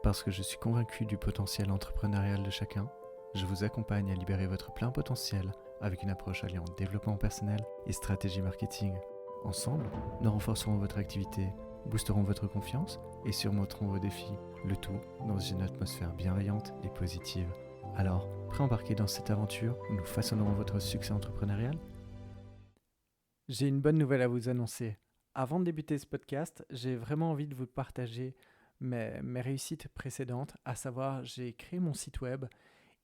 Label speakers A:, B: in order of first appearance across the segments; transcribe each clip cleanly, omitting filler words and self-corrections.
A: Parce que je suis convaincu du potentiel entrepreneurial de chacun, je vous accompagne à libérer votre plein potentiel avec une approche alliant développement personnel et stratégie marketing. Ensemble, nous renforcerons votre activité, boosterons votre confiance et surmonterons vos défis, le tout dans une atmosphère bienveillante et positive. Alors, prêt à embarquer dans cette aventure où nous façonnerons votre succès entrepreneurial ? J'ai une bonne nouvelle à vous annoncer. Avant de débuter ce podcast, j'ai vraiment envie de vous partager mes réussites précédentes, à savoir j'ai créé mon site web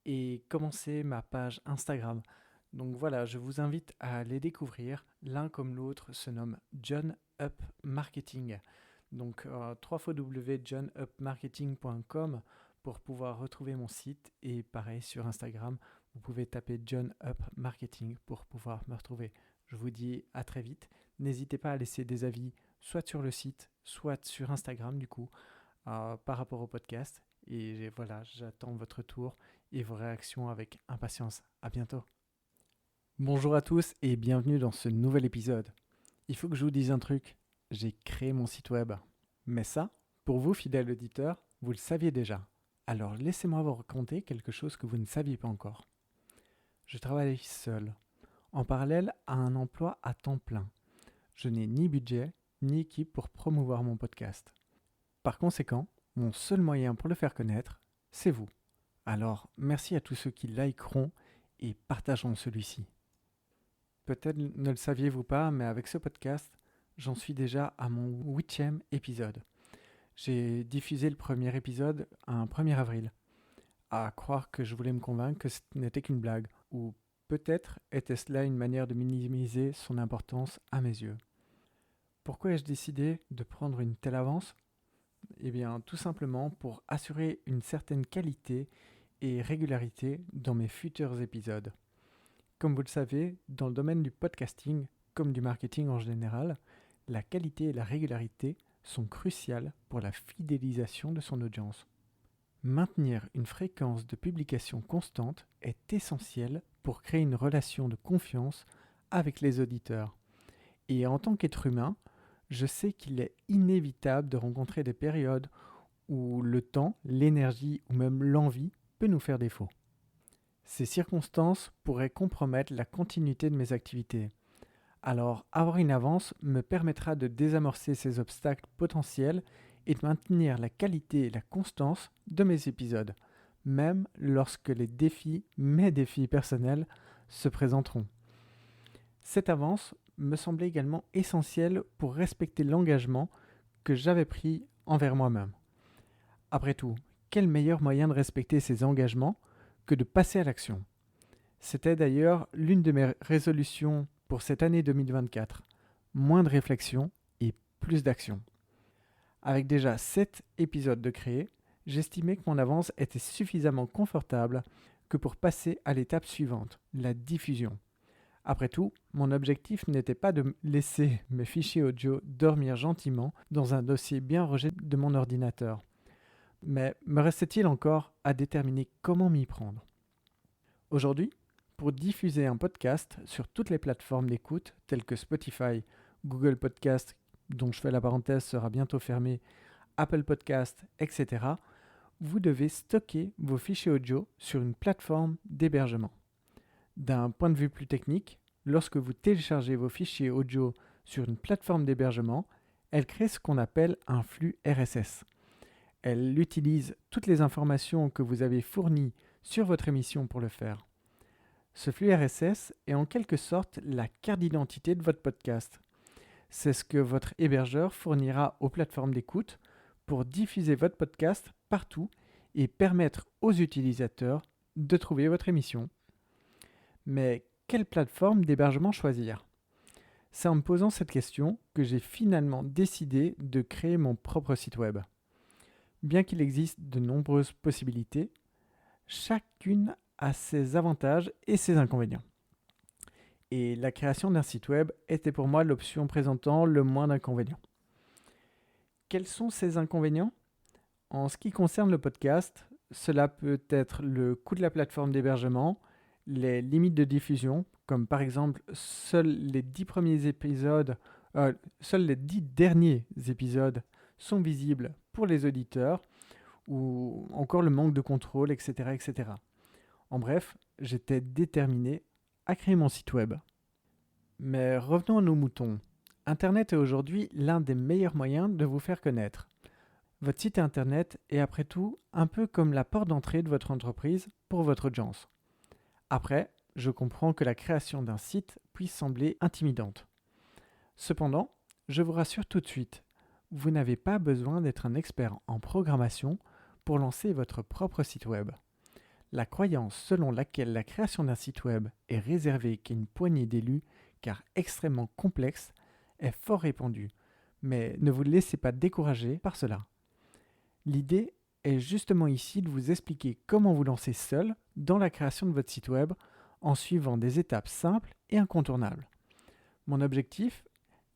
A: et commencé ma page Instagram. Donc voilà, je vous invite à les découvrir. L'un comme l'autre se nomme John Up Marketing. Donc www.johnupmarketing.com pour pouvoir retrouver mon site, et pareil sur Instagram, vous pouvez taper John Up Marketing pour pouvoir me retrouver. Je vous dis à très vite. N'hésitez pas à laisser des avis soit sur le site, soit sur Instagram du coup, par rapport au podcast. Et voilà, j'attends votre retour et vos réactions avec impatience. À bientôt. Bonjour à tous et bienvenue dans ce nouvel épisode. Il faut que je vous dise un truc. J'ai créé mon site web. Mais ça, pour vous, fidèles auditeurs, vous le saviez déjà. Alors laissez-moi vous raconter quelque chose que vous ne saviez pas encore. Je travaille seul, en parallèle à un emploi à temps plein. Je n'ai ni budget, ni équipe pour promouvoir mon podcast. Par conséquent, mon seul moyen pour le faire connaître, c'est vous. Alors, merci à tous ceux qui likeront et partageront celui-ci. Peut-être ne le saviez-vous pas, mais avec ce podcast, j'en suis déjà à mon 8e épisode. J'ai diffusé le premier épisode un 1er avril. À croire que je voulais me convaincre que ce n'était qu'une blague, ou peut-être était-ce là une manière de minimiser son importance à mes yeux. Pourquoi ai-je décidé de prendre une telle avance ? Eh bien, tout simplement pour assurer une certaine qualité et régularité dans mes futurs épisodes. Comme vous le savez, dans le domaine du podcasting, comme du marketing en général, la qualité et la régularité sont cruciales pour la fidélisation de son audience. Maintenir une fréquence de publication constante est essentiel pour créer une relation de confiance avec les auditeurs. Et en tant qu'être humain, je sais qu'il est inévitable de rencontrer des périodes où le temps, l'énergie ou même l'envie peut nous faire défaut. Ces circonstances pourraient compromettre la continuité de mes activités. Alors, avoir une avance me permettra de désamorcer ces obstacles potentiels et de maintenir la qualité et la constance de mes épisodes, même lorsque mes défis personnels, se présenteront. Cette avance me semblait également essentielle pour respecter l'engagement que j'avais pris envers moi-même. Après tout, quel meilleur moyen de respecter ces engagements que de passer à l'action ? C'était d'ailleurs l'une de mes résolutions pour cette année 2024. Moins de réflexion et plus d'action. Avec déjà 7 épisodes de créés, j'estimais que mon avance était suffisamment confortable que pour passer à l'étape suivante, la diffusion. Après tout, mon objectif n'était pas de laisser mes fichiers audio dormir gentiment dans un dossier bien rangé de mon ordinateur. Mais me restait-il encore à déterminer comment m'y prendre ? Aujourd'hui, pour diffuser un podcast sur toutes les plateformes d'écoute telles que Spotify, Google Podcast, dont je fais la parenthèse sera bientôt fermée, Apple Podcast, etc., vous devez stocker vos fichiers audio sur une plateforme d'hébergement. D'un point de vue plus technique, lorsque vous téléchargez vos fichiers audio sur une plateforme d'hébergement, elle crée ce qu'on appelle un flux RSS. Elle utilise toutes les informations que vous avez fournies sur votre émission pour le faire. Ce flux RSS est en quelque sorte la carte d'identité de votre podcast. C'est ce que votre hébergeur fournira aux plateformes d'écoute pour diffuser votre podcast partout et permettre aux utilisateurs de trouver votre émission. Mais quelle plateforme d'hébergement choisir ? C'est en me posant cette question que j'ai finalement décidé de créer mon propre site web. Bien qu'il existe de nombreuses possibilités, chacune a ses avantages et ses inconvénients. Et la création d'un site web était pour moi l'option présentant le moins d'inconvénients. Quels sont ces inconvénients ? En ce qui concerne le podcast, cela peut être le coût de la plateforme d'hébergement, les limites de diffusion, comme par exemple seuls les 10 derniers épisodes sont visibles pour les auditeurs, ou encore le manque de contrôle, etc., etc. En bref, j'étais déterminé à créer mon site web. Mais revenons à nos moutons. Internet est aujourd'hui l'un des meilleurs moyens de vous faire connaître. Votre site internet est après tout un peu comme la porte d'entrée de votre entreprise pour votre audience. Après, je comprends que la création d'un site puisse sembler intimidante. Cependant, je vous rassure tout de suite, vous n'avez pas besoin d'être un expert en programmation pour lancer votre propre site web. La croyance selon laquelle la création d'un site web est réservée qu'à une poignée d'élus, car extrêmement complexe, est fort répandue, mais ne vous laissez pas décourager par cela. L'idée est justement ici de vous expliquer comment vous lancer seul dans la création de votre site web en suivant des étapes simples et incontournables. Mon objectif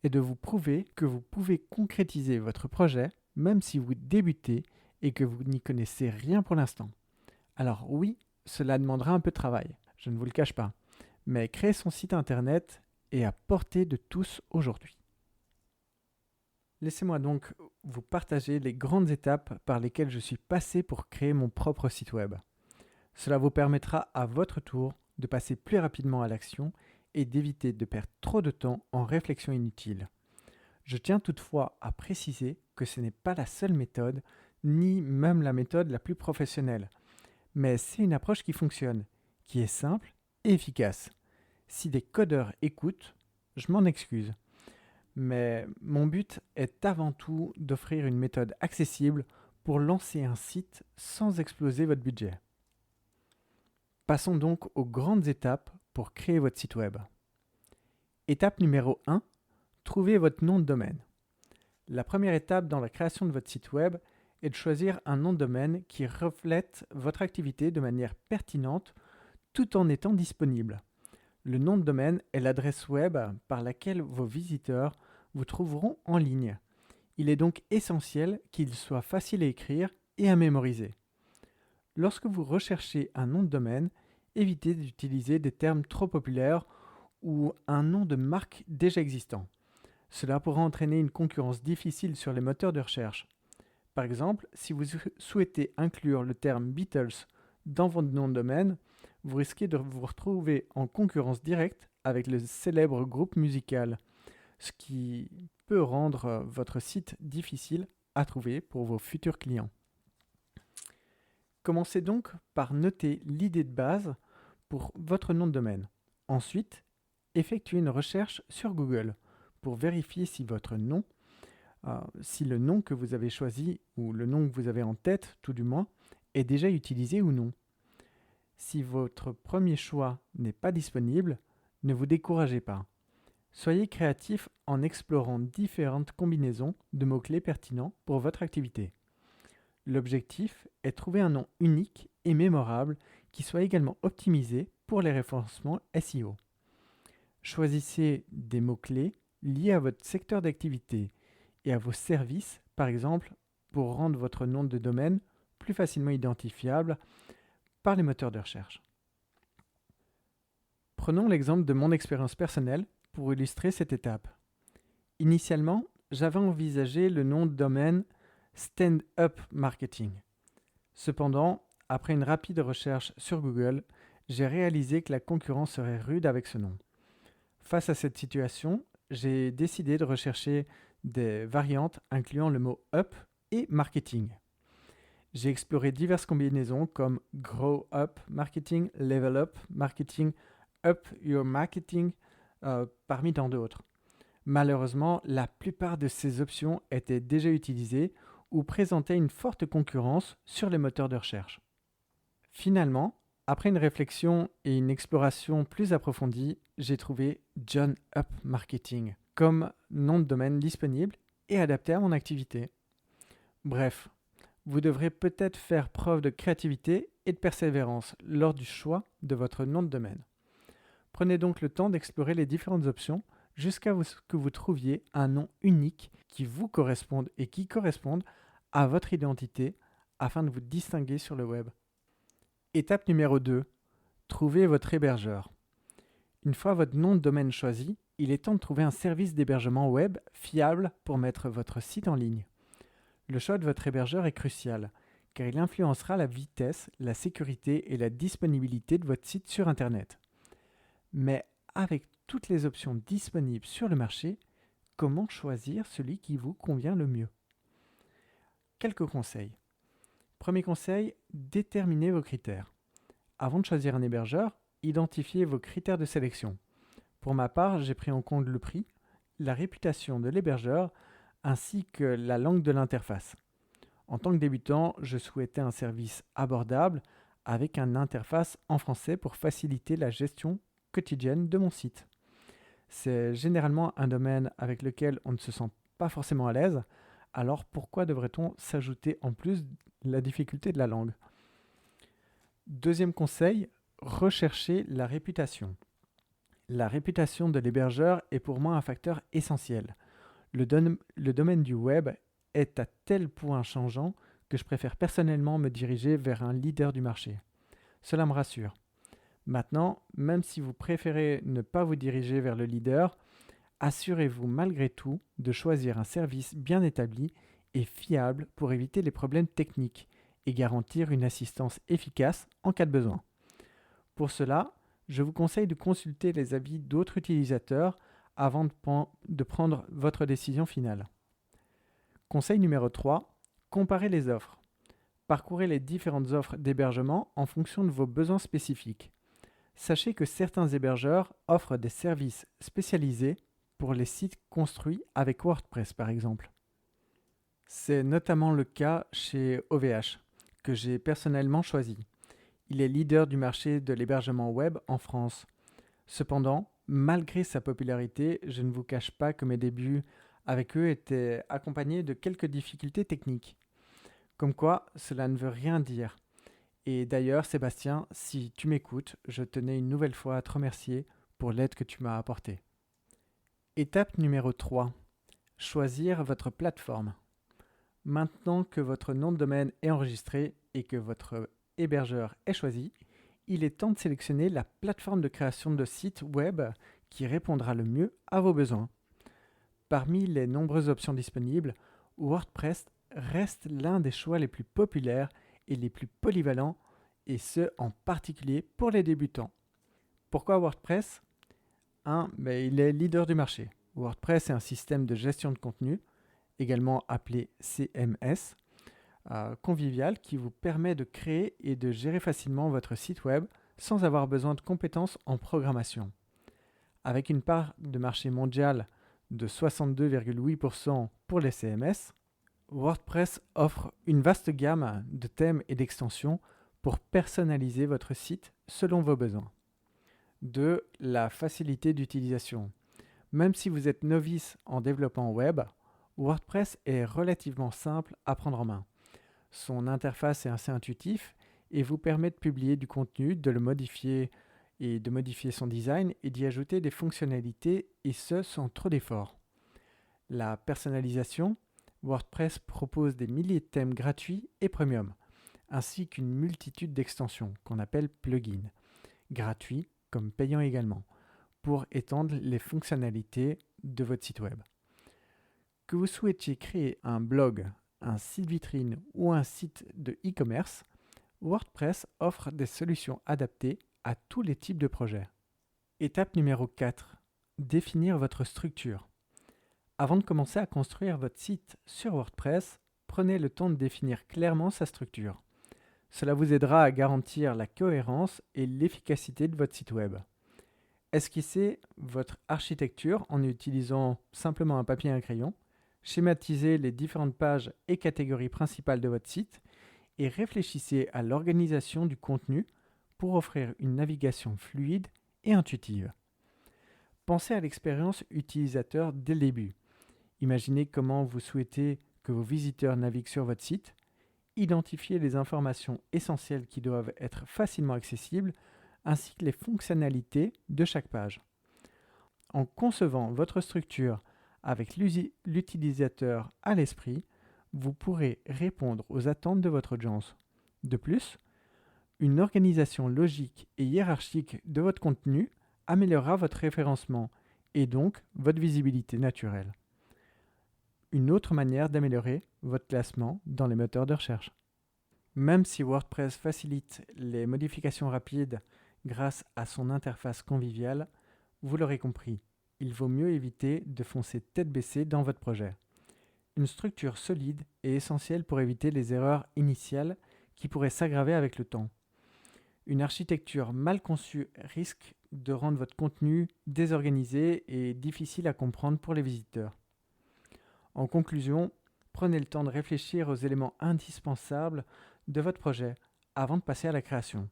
A: est de vous prouver que vous pouvez concrétiser votre projet même si vous débutez et que vous n'y connaissez rien pour l'instant. Alors oui, cela demandera un peu de travail, je ne vous le cache pas, mais créer son site internet est à portée de tous aujourd'hui. Laissez-moi donc vous partager les grandes étapes par lesquelles je suis passé pour créer mon propre site web. Cela vous permettra à votre tour de passer plus rapidement à l'action et d'éviter de perdre trop de temps en réflexion inutile. Je tiens toutefois à préciser que ce n'est pas la seule méthode, ni même la méthode la plus professionnelle, mais c'est une approche qui fonctionne, qui est simple et efficace. Si des codeurs écoutent, je m'en excuse. Mais mon but est avant tout d'offrir une méthode accessible pour lancer un site sans exploser votre budget. Passons donc aux grandes étapes pour créer votre site web. Étape numéro 1, trouvez votre nom de domaine. La première étape dans la création de votre site web est de choisir un nom de domaine qui reflète votre activité de manière pertinente tout en étant disponible. Le nom de domaine est l'adresse web par laquelle vos visiteurs vous trouveront en ligne. Il est donc essentiel qu'il soit facile à écrire et à mémoriser. Lorsque vous recherchez un nom de domaine, évitez d'utiliser des termes trop populaires ou un nom de marque déjà existant. Cela pourra entraîner une concurrence difficile sur les moteurs de recherche. Par exemple, si vous souhaitez inclure le terme Beatles dans votre nom de domaine, vous risquez de vous retrouver en concurrence directe avec le célèbre groupe musical, ce qui peut rendre votre site difficile à trouver pour vos futurs clients. Commencez donc par noter l'idée de base pour votre nom de domaine. Ensuite, effectuez une recherche sur Google pour vérifier si votre nom, si le nom que vous avez choisi ou le nom que vous avez en tête, tout du moins, est déjà utilisé ou non. Si votre premier choix n'est pas disponible, ne vous découragez pas. Soyez créatif en explorant différentes combinaisons de mots-clés pertinents pour votre activité. L'objectif est de trouver un nom unique et mémorable qui soit également optimisé pour les référencements SEO. Choisissez des mots-clés liés à votre secteur d'activité et à vos services, par exemple, pour rendre votre nom de domaine plus facilement identifiable par les moteurs de recherche. Prenons l'exemple de mon expérience personnelle pour illustrer cette étape. Initialement, j'avais envisagé le nom de domaine Stand Up Marketing. Cependant, après une rapide recherche sur Google, j'ai réalisé que la concurrence serait rude avec ce nom. Face à cette situation, j'ai décidé de rechercher des variantes incluant le mot up et marketing. J'ai exploré diverses combinaisons comme Grow Up Marketing, Level Up Marketing, Up Your Marketing, parmi tant d'autres. Malheureusement, la plupart de ces options étaient déjà utilisées ou présentaient une forte concurrence sur les moteurs de recherche. Finalement, après une réflexion et une exploration plus approfondie, j'ai trouvé John Up Marketing comme nom de domaine disponible et adapté à mon activité. Bref, vous devrez peut-être faire preuve de créativité et de persévérance lors du choix de votre nom de domaine. Prenez donc le temps d'explorer les différentes options jusqu'à ce que vous trouviez un nom unique qui vous corresponde et qui corresponde à votre identité afin de vous distinguer sur le web. Étape numéro 2. Trouvez votre hébergeur. Une fois votre nom de domaine choisi, il est temps de trouver un service d'hébergement web fiable pour mettre votre site en ligne. Le choix de votre hébergeur est crucial, car il influencera la vitesse, la sécurité et la disponibilité de votre site sur Internet. Mais avec toutes les options disponibles sur le marché, comment choisir celui qui vous convient le mieux? Quelques conseils. Premier conseil, déterminez vos critères. Avant de choisir un hébergeur, identifiez vos critères de sélection. Pour ma part, j'ai pris en compte le prix, la réputation de l'hébergeur ainsi que la langue de l'interface. En tant que débutant, je souhaitais un service abordable avec une interface en français pour faciliter la gestion quotidienne de mon site. C'est généralement un domaine avec lequel on ne se sent pas forcément à l'aise, alors pourquoi devrait-on s'ajouter en plus la difficulté de la langue? Deuxième conseil, recherchez la réputation. La réputation de l'hébergeur est pour moi un facteur essentiel. Le domaine du web est à tel point changeant que je préfère personnellement me diriger vers un leader du marché. Cela me rassure. Maintenant, même si vous préférez ne pas vous diriger vers le leader, assurez-vous malgré tout de choisir un service bien établi et fiable pour éviter les problèmes techniques et garantir une assistance efficace en cas de besoin. Pour cela, je vous conseille de consulter les avis d'autres utilisateurs avant de prendre votre décision finale. Conseil numéro 3, comparez les offres. Parcourez les différentes offres d'hébergement en fonction de vos besoins spécifiques. Sachez que certains hébergeurs offrent des services spécialisés pour les sites construits avec WordPress par exemple. C'est notamment le cas chez OVH, que j'ai personnellement choisi. Il est leader du marché de l'hébergement web en France. Cependant, malgré sa popularité, je ne vous cache pas que mes débuts avec eux étaient accompagnés de quelques difficultés techniques. Comme quoi, cela ne veut rien dire. Et d'ailleurs, Sébastien, si tu m'écoutes, je tenais une nouvelle fois à te remercier pour l'aide que tu m'as apportée. Étape numéro 3. Choisir votre plateforme. Maintenant que votre nom de domaine est enregistré et que votre hébergeur est choisi, il est temps de sélectionner la plateforme de création de site web qui répondra le mieux à vos besoins. Parmi les nombreuses options disponibles, WordPress reste l'un des choix les plus populaires et les plus polyvalents, et ce en particulier pour les débutants. Pourquoi WordPress? Il est leader du marché. WordPress est un système de gestion de contenu, également appelé CMS, convivial qui vous permet de créer et de gérer facilement votre site web sans avoir besoin de compétences en programmation. Avec une part de marché mondial de 62,8% pour les CMS, WordPress offre une vaste gamme de thèmes et d'extensions pour personnaliser votre site selon vos besoins. 2. La facilité d'utilisation. Même si vous êtes novice en développement web, WordPress est relativement simple à prendre en main. Son interface est assez intuitive et vous permet de publier du contenu, de le modifier et de modifier son design et d'y ajouter des fonctionnalités et ce sans trop d'efforts. La personnalisation. WordPress propose des milliers de thèmes gratuits et premium, ainsi qu'une multitude d'extensions qu'on appelle plugins, gratuits comme payants également, pour étendre les fonctionnalités de votre site web. Que vous souhaitiez créer un blog, un site vitrine ou un site de e-commerce, WordPress offre des solutions adaptées à tous les types de projets. Étape numéro 4. Définir votre structure. Avant de commencer à construire votre site sur WordPress, prenez le temps de définir clairement sa structure. Cela vous aidera à garantir la cohérence et l'efficacité de votre site web. Esquissez votre architecture en utilisant simplement un papier et un crayon, schématisez les différentes pages et catégories principales de votre site et réfléchissez à l'organisation du contenu pour offrir une navigation fluide et intuitive. Pensez à l'expérience utilisateur dès le début. Imaginez comment vous souhaitez que vos visiteurs naviguent sur votre site. Identifiez les informations essentielles qui doivent être facilement accessibles, ainsi que les fonctionnalités de chaque page. En concevant votre structure avec l'utilisateur à l'esprit, vous pourrez répondre aux attentes de votre audience. De plus, une organisation logique et hiérarchique de votre contenu améliorera votre référencement et donc votre visibilité naturelle. Une autre manière d'améliorer votre classement dans les moteurs de recherche. Même si WordPress facilite les modifications rapides grâce à son interface conviviale, vous l'aurez compris, il vaut mieux éviter de foncer tête baissée dans votre projet. Une structure solide est essentielle pour éviter les erreurs initiales qui pourraient s'aggraver avec le temps. Une architecture mal conçue risque de rendre votre contenu désorganisé et difficile à comprendre pour les visiteurs. En conclusion, prenez le temps de réfléchir aux éléments indispensables de votre projet avant de passer à la création.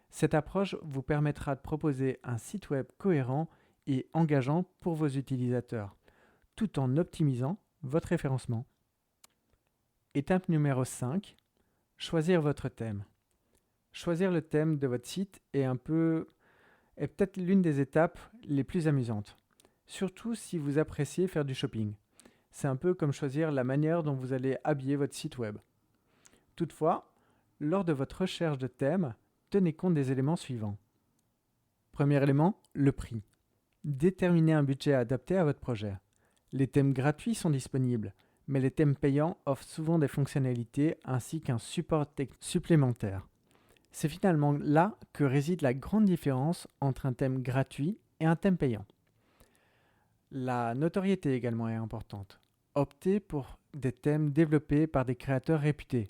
A: Cette approche vous permettra de proposer un site web cohérent et engageant pour vos utilisateurs, tout en optimisant votre référencement. Étape numéro 5, choisir votre thème. Choisir le thème de votre site est peut-être l'une des étapes les plus amusantes, surtout si vous appréciez faire du shopping. C'est un peu comme choisir la manière dont vous allez habiller votre site web. Toutefois, lors de votre recherche de thème, tenez compte des éléments suivants. Premier élément, le prix. Déterminez un budget adapté à votre projet. Les thèmes gratuits sont disponibles, mais les thèmes payants offrent souvent des fonctionnalités ainsi qu'un support supplémentaire. C'est finalement là que réside la grande différence entre un thème gratuit et un thème payant. La notoriété également est importante. Optez pour des thèmes développés par des créateurs réputés,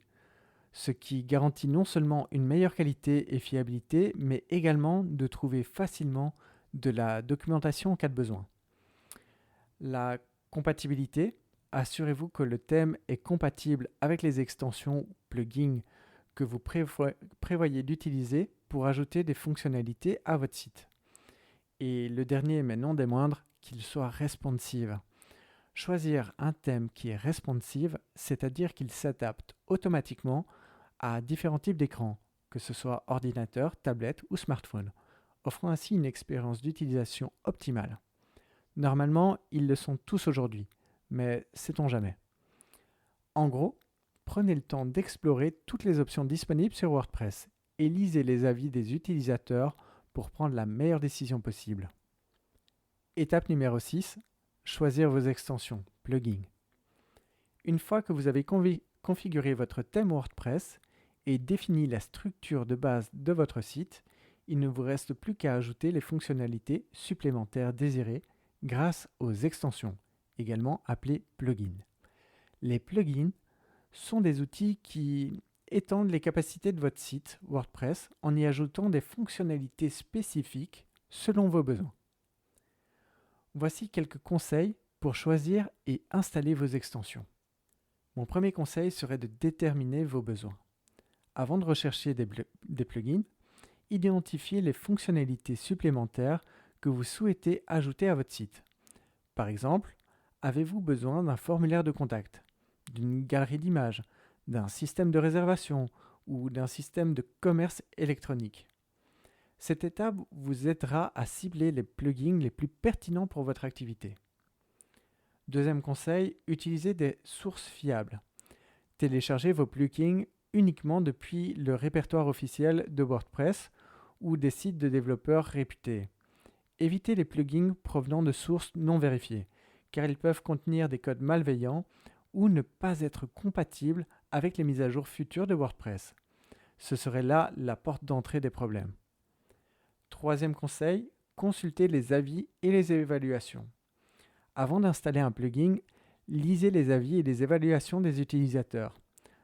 A: ce qui garantit non seulement une meilleure qualité et fiabilité, mais également de trouver facilement de la documentation en cas de besoin. La compatibilité, assurez-vous que le thème est compatible avec les extensions ou plugins que vous prévoyez d'utiliser pour ajouter des fonctionnalités à votre site. Et le dernier, mais non des moindres, qu'il soit responsive. Choisir un thème qui est responsive, c'est-à-dire qu'il s'adapte automatiquement à différents types d'écrans, que ce soit ordinateur, tablette ou smartphone, offrant ainsi une expérience d'utilisation optimale. Normalement, ils le sont tous aujourd'hui, mais sait-on jamais. En gros, prenez le temps d'explorer toutes les options disponibles sur WordPress et lisez les avis des utilisateurs pour prendre la meilleure décision possible. Étape numéro 6, choisir vos extensions, plugins. Une fois que vous avez configuré votre thème WordPress et défini la structure de base de votre site, il ne vous reste plus qu'à ajouter les fonctionnalités supplémentaires désirées grâce aux extensions, également appelées plugins. Les plugins sont des outils qui étendent les capacités de votre site WordPress en y ajoutant des fonctionnalités spécifiques selon vos besoins. Voici quelques conseils pour choisir et installer vos extensions. Mon premier conseil serait de déterminer vos besoins. Avant de rechercher des plugins, identifiez les fonctionnalités supplémentaires que vous souhaitez ajouter à votre site. Par exemple, avez-vous besoin d'un formulaire de contact, d'une galerie d'images, d'un système de réservation ou d'un système de commerce électronique? Cette étape vous aidera à cibler les plugins les plus pertinents pour votre activité. Deuxième conseil, utilisez des sources fiables. Téléchargez vos plugins uniquement depuis le répertoire officiel de WordPress ou des sites de développeurs réputés. Évitez les plugins provenant de sources non vérifiées, car ils peuvent contenir des codes malveillants ou ne pas être compatibles avec les mises à jour futures de WordPress. Ce serait là la porte d'entrée des problèmes. Troisième conseil, consultez les avis et les évaluations. Avant d'installer un plugin, lisez les avis et les évaluations des utilisateurs.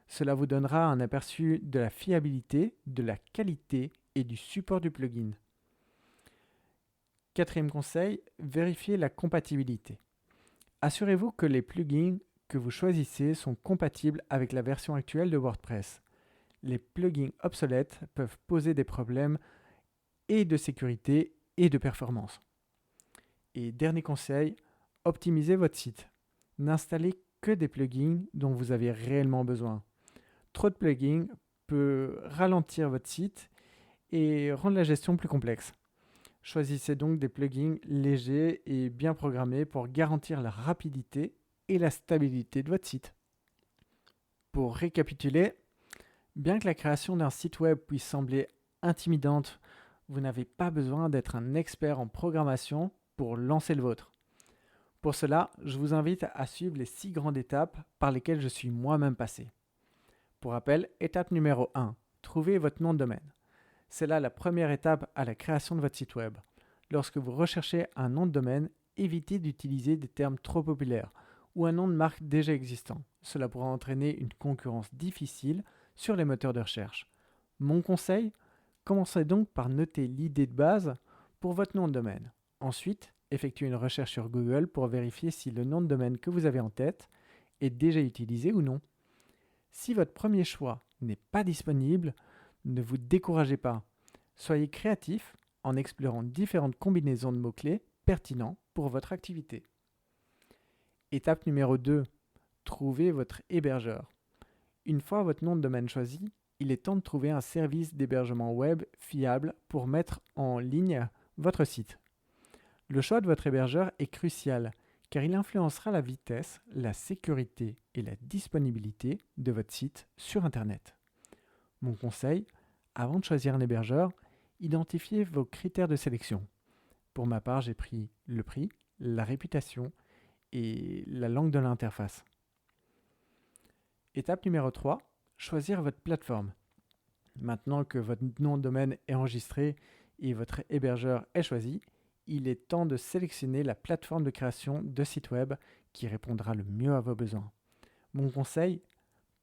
A: Cela vous donnera un aperçu de la fiabilité, de la qualité et du support du plugin. Quatrième conseil, vérifiez la compatibilité. Assurez-vous que les plugins que vous choisissez sont compatibles avec la version actuelle de WordPress. Les plugins obsolètes peuvent poser des problèmes et de sécurité et de performance. Et dernier conseil, optimisez votre site. N'installez que des plugins dont vous avez réellement besoin. Trop de plugins peut ralentir votre site et rendre la gestion plus complexe. Choisissez donc des plugins légers et bien programmés pour garantir la rapidité et la stabilité de votre site. Pour récapituler, bien que la création d'un site web puisse sembler intimidante, vous n'avez pas besoin d'être un expert en programmation pour lancer le vôtre. Pour cela, je vous invite à suivre les 6 grandes étapes par lesquelles je suis moi-même passé. Pour rappel, étape numéro 1, trouvez votre nom de domaine. C'est là la première étape à la création de votre site web. Lorsque vous recherchez un nom de domaine, évitez d'utiliser des termes trop populaires ou un nom de marque déjà existant. Cela pourra entraîner une concurrence difficile sur les moteurs de recherche. Mon conseil, commencez donc par noter l'idée de base pour votre nom de domaine. Ensuite, effectuez une recherche sur Google pour vérifier si le nom de domaine que vous avez en tête est déjà utilisé ou non. Si votre premier choix n'est pas disponible, ne vous découragez pas. Soyez créatif en explorant différentes combinaisons de mots-clés pertinents pour votre activité. Étape numéro 2. Trouvez votre hébergeur. Une fois votre nom de domaine choisi, il est temps de trouver un service d'hébergement web fiable pour mettre en ligne votre site. Le choix de votre hébergeur est crucial car il influencera la vitesse, la sécurité et la disponibilité de votre site sur Internet. Mon conseil, avant de choisir un hébergeur, identifiez vos critères de sélection. Pour ma part, j'ai pris le prix, la réputation et la langue de l'interface. Étape numéro 3, choisir votre plateforme. Maintenant que votre nom de domaine est enregistré et votre hébergeur est choisi, il est temps de sélectionner la plateforme de création de site web qui répondra le mieux à vos besoins. Mon conseil,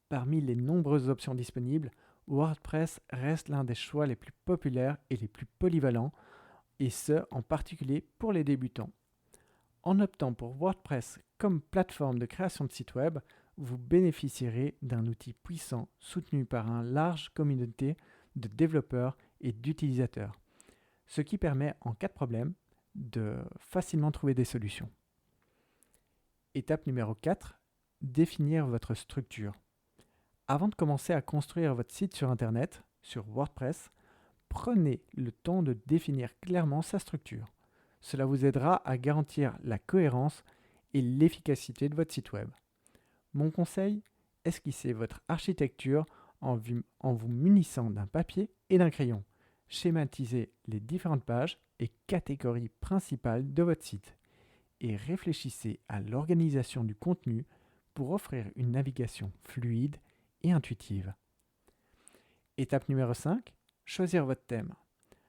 A: parmi les nombreuses options disponibles, WordPress reste l'un des choix les plus populaires et les plus polyvalents, et ce en particulier pour les débutants. En optant pour WordPress comme plateforme de création de site web, vous bénéficierez d'un outil puissant soutenu par une large communauté de développeurs et d'utilisateurs, ce qui permet en cas de problème de facilement trouver des solutions. Étape numéro 4, définir votre structure. Avant de commencer à construire votre site sur Internet, sur WordPress, prenez le temps de définir clairement sa structure. Cela vous aidera à garantir la cohérence et l'efficacité de votre site web. Mon conseil, esquissez votre architecture en vous munissant d'un papier et d'un crayon. Schématisez les différentes pages et catégories principales de votre site et réfléchissez à l'organisation du contenu pour offrir une navigation fluide et intuitive. Étape numéro 5, choisir votre thème.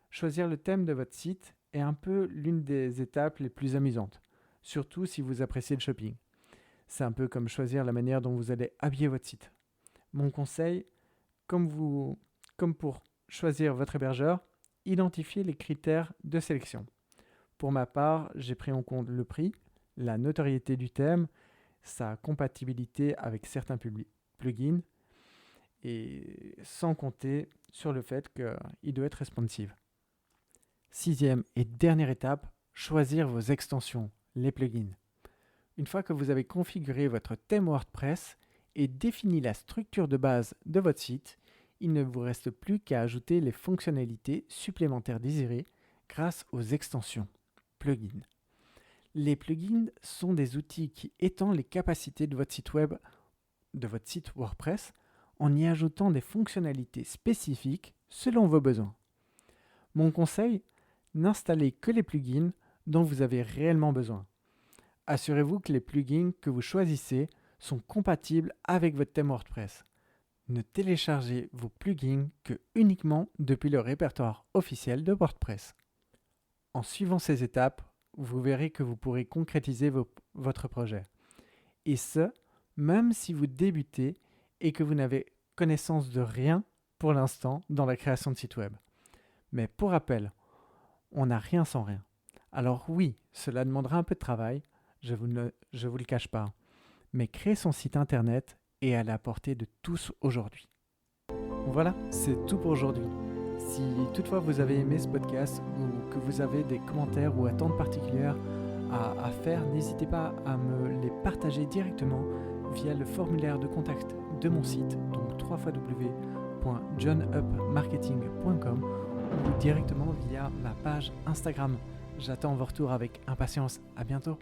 A: Choisir le thème de votre site est un peu l'une des étapes les plus amusantes, surtout si vous appréciez le shopping. C'est un peu comme choisir la manière dont vous allez habiller votre site. Mon conseil, comme pour choisir votre hébergeur, identifiez les critères de sélection. Pour ma part, j'ai pris en compte le prix, la notoriété du thème, sa compatibilité avec certains plugins, et sans compter sur le fait qu'il doit être responsive. 6e et dernière étape, choisir vos extensions, les plugins. Une fois que vous avez configuré votre thème WordPress et défini la structure de base de votre site, il ne vous reste plus qu'à ajouter les fonctionnalités supplémentaires désirées grâce aux extensions, plugins. Les plugins sont des outils qui étendent les capacités de votre site web, de votre site WordPress, en y ajoutant des fonctionnalités spécifiques selon vos besoins. Mon conseil, n'installez que les plugins dont vous avez réellement besoin. Assurez-vous que les plugins que vous choisissez sont compatibles avec votre thème WordPress. Ne téléchargez vos plugins que uniquement depuis le répertoire officiel de WordPress. En suivant ces étapes, vous verrez que vous pourrez concrétiser votre projet. Et ce, même si vous débutez et que vous n'avez connaissance de rien pour l'instant dans la création de site web. Mais pour rappel, on n'a rien sans rien. Alors oui, cela demandera un peu de travail, je vous le cache pas. Mais créer son site internet est à la portée de tous aujourd'hui. Voilà, c'est tout pour aujourd'hui. Si toutefois vous avez aimé ce podcast ou que vous avez des commentaires ou attentes particulières à faire, n'hésitez pas à me les partager directement via le formulaire de contact de mon site, donc www.johnupmarketing.com ou directement via ma page Instagram. J'attends vos retours avec impatience. À bientôt.